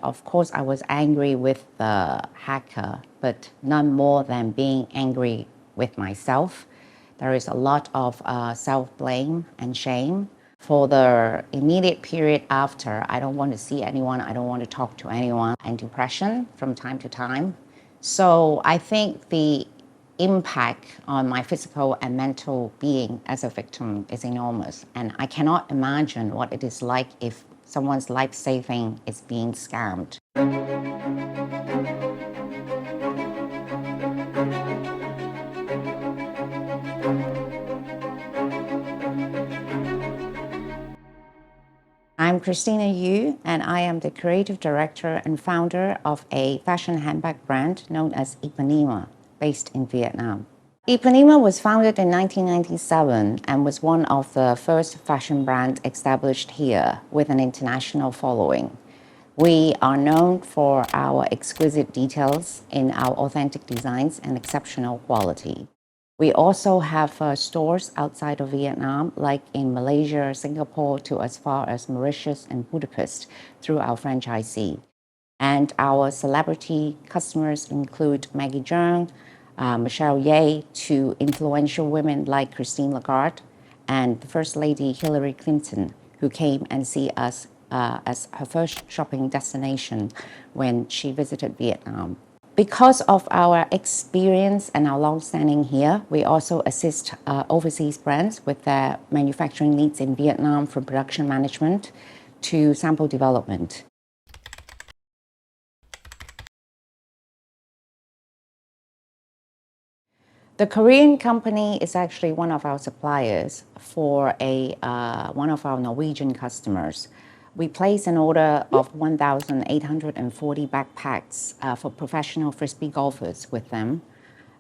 Of course, I was angry with the hacker, but none more than being angry with myself. There is a lot of self-blame and shame. For the immediate period after, I don't want to see anyone, I don't want to talk to anyone, and depression from time to time. So I think the impact on my physical and mental being as a victim is enormous. And I cannot imagine what it is like if someone's life saving is being scammed. I'm Christina Yu, and I am the creative director and founder of a fashion handbag brand known as Ipanema, based in Vietnam. Ipanema was founded in 1997 and was one of the first fashion brands established here with an international following. We are known for our exquisite details in our authentic designs and exceptional quality. We also have stores outside of Vietnam, like in Malaysia, Singapore, to as far as Mauritius and Budapest through our franchisee. And our celebrity customers include Maggie Cheung, Michelle Ye, to influential women like Christine Lagarde and the First Lady Hillary Clinton, who came and see us as her first shopping destination when she visited Vietnam. Because of our experience and our long-standing here, we also assist overseas brands with their manufacturing needs in Vietnam, from production management to sample development. The Korean company is actually one of our suppliers for one of our Norwegian customers. We placed an order of 1,840 backpacks for professional frisbee golfers with them.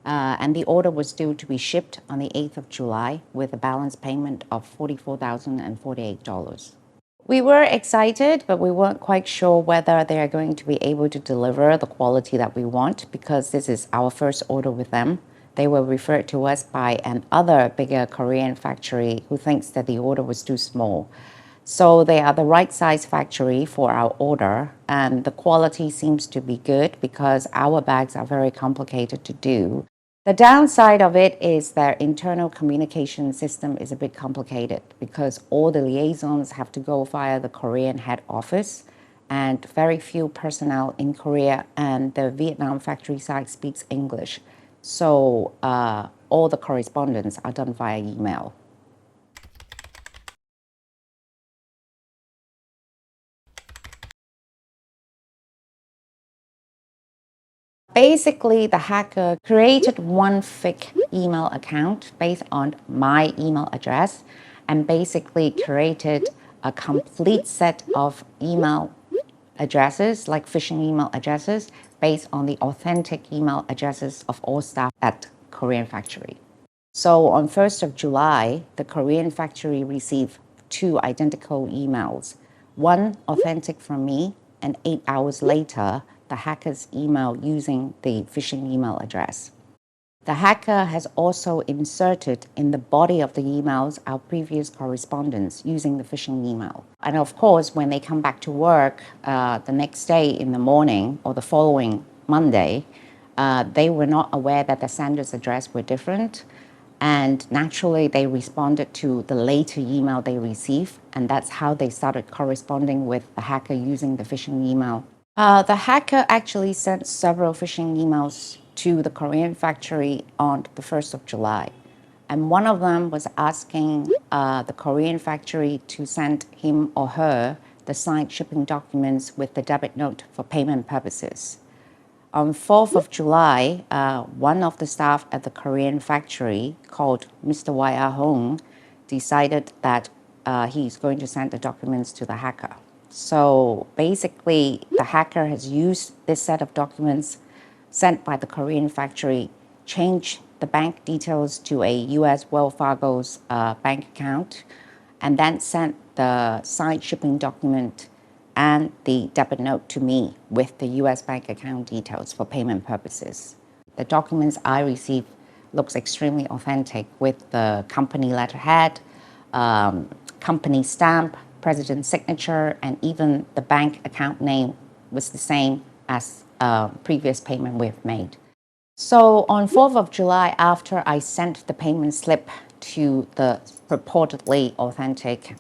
And the order was due to be shipped on the 8th of July with a balance payment of $44,048. We were excited, but we weren't quite sure whether they are going to be able to deliver the quality that we want, because this is our first order with them. They were referred to us by another bigger Korean factory who thinks that the order was too small. So they are the right size factory for our order, and the quality seems to be good because our bags are very complicated to do. The downside of it is their internal communication system is a bit complicated because all the liaisons have to go via the Korean head office, and very few personnel in Korea and the Vietnam factory side speaks English. So all the correspondence are done via email. Basically, the hacker created one fake email account based on my email address and basically created a complete set of email addresses, like phishing email addresses, based on the authentic email addresses of all staff at Korean factory. So on 1st of July, the Korean factory received two identical emails, one authentic from me, and 8 hours later, the hacker's email using the phishing email address. The hacker has also inserted in the body of the emails our previous correspondence using the phishing email. And of course, when they come back to work the next day in the morning or the following Monday, they were not aware that the sender's address were different. And naturally, they responded to the later email they received, and that's how they started corresponding with the hacker using the phishing email. The hacker actually sent several phishing emails to the Korean factory on the 1st of July. And one of them was asking the Korean factory to send him or her the signed shipping documents with the debit note for payment purposes. On 4th of July, one of the staff at the Korean factory, called Mr. Y.R. Hong, decided that he's going to send the documents to the hacker. So basically, the hacker has used this set of documents sent by the Korean factory, changed the bank details to a US Wells Fargo's bank account, and then sent the signed shipping document and the debit note to me with the US bank account details for payment purposes. The documents I received looks extremely authentic with the company letterhead, company stamp, president's signature, and even the bank account name was the same as previous payment we've made. So on 4th of July, after I sent the payment slip to the purportedly authentic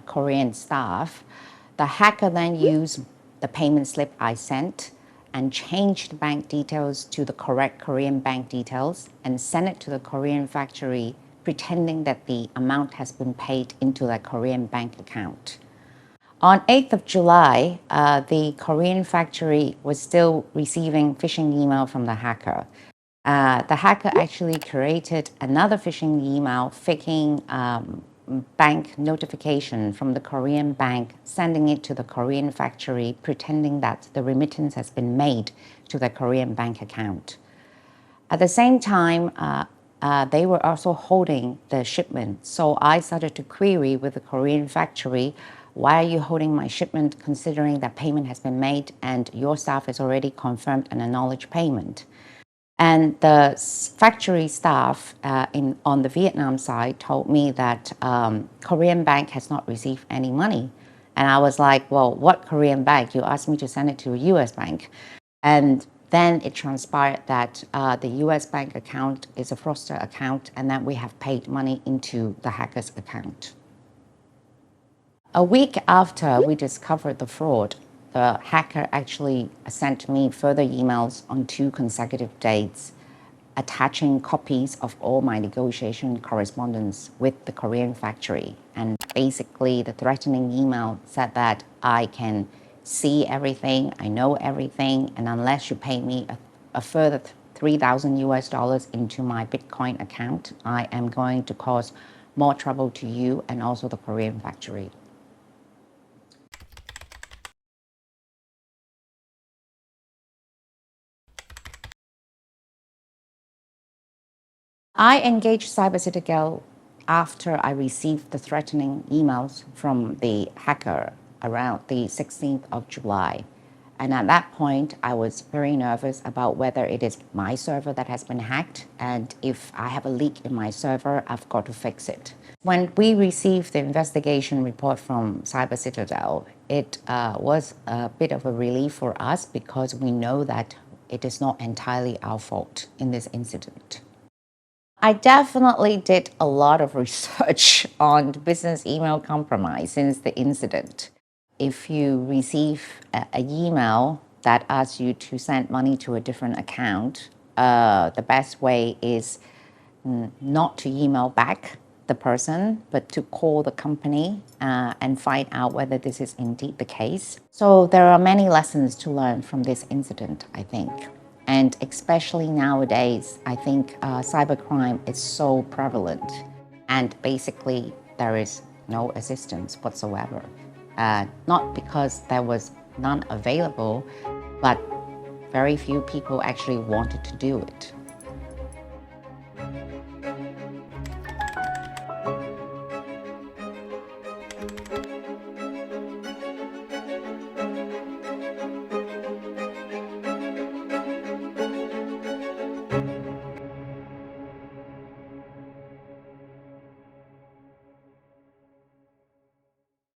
Korean staff, the hacker then used the payment slip I sent and changed the bank details to the correct Korean bank details and sent it to the Korean factory, pretending that the amount has been paid into the Korean bank account. On 8th of July, the Korean factory was still receiving phishing email from the hacker. The hacker actually created another phishing email faking bank notification from the Korean bank, sending it to the Korean factory, pretending that the remittance has been made to the Korean bank account. At the same time, they were also holding the shipment. So I started to query with the Korean factory, why are you holding my shipment considering that payment has been made and your staff has already confirmed and acknowledged payment? And the factory staff on the Vietnam side told me that Korean bank has not received any money. And I was like, well, what Korean bank? You asked me to send it to a US bank. And then it transpired that the US bank account is a fraudster account and that we have paid money into the hacker's account. A week after we discovered the fraud, the hacker actually sent me further emails on 2 consecutive dates, attaching copies of all my negotiation correspondence with the Korean factory. And basically, the threatening email said that I can see everything, I know everything, and unless you pay me a further 3,000 US dollars into my Bitcoin account, I am going to cause more trouble to you and also the Korean factory. I engaged Cyber Citadel after I received the threatening emails from the hacker around the 16th of July. And at that point, I was very nervous about whether it is my server that has been hacked. And if I have a leak in my server, I've got to fix it. When we received the investigation report from Cyber Citadel, it was a bit of a relief for us because we know that it is not entirely our fault in this incident. I definitely did a lot of research on the business email compromise since the incident. If you receive an email that asks you to send money to a different account, the best way is not to email back the person, but to call the company and find out whether this is indeed the case. So there are many lessons to learn from this incident, I think. And especially nowadays, I think cybercrime is so prevalent. And basically, there is no assistance whatsoever. Not because there was none available, but very few people actually wanted to do it.